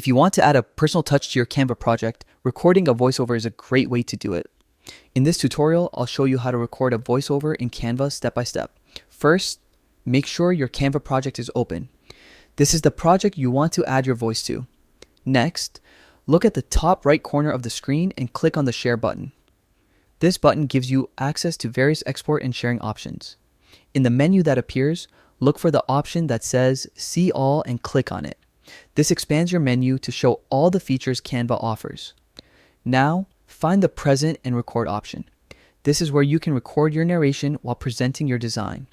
If you want to add a personal touch to your Canva project, recording a voiceover is a great way to do it. In this tutorial, I'll show you how to record a voiceover in Canva step by step. First, make sure your Canva project is open. This is the project you want to add your voice to. Next, look at the top right corner of the screen and click on the Share button. This button gives you access to various export and sharing options. In the menu that appears, look for the option that says See All and click on it. This expands your menu to show all the features Canva offers. Now, find the Present and Record option. This is where you can record your narration while presenting your design.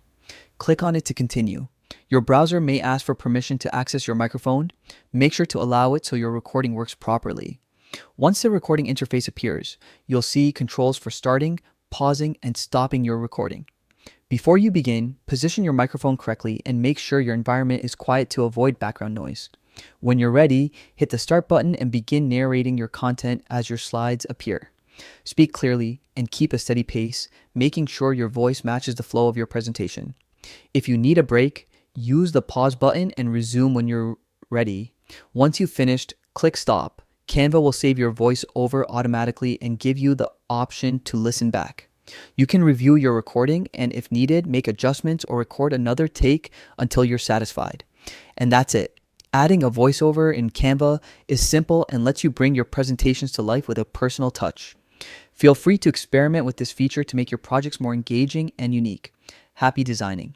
Click on it to continue. Your browser may ask for permission to access your microphone. Make sure to allow it so your recording works properly. Once the recording interface appears, you'll see controls for starting, pausing, and stopping your recording. Before you begin, position your microphone correctly and make sure your environment is quiet to avoid background noise. When you're ready, hit the Start button and begin narrating your content as your slides appear. Speak clearly and keep a steady pace, making sure your voice matches the flow of your presentation. If you need a break, use the pause button and resume when you're ready. Once you've finished, click Stop. Canva will save your voice over automatically and give you the option to listen back. You can review your recording and, if needed, make adjustments or record another take until you're satisfied. And that's it. Adding a voiceover in Canva is simple and lets you bring your presentations to life with a personal touch. Feel free to experiment with this feature to make your projects more engaging and unique. Happy designing!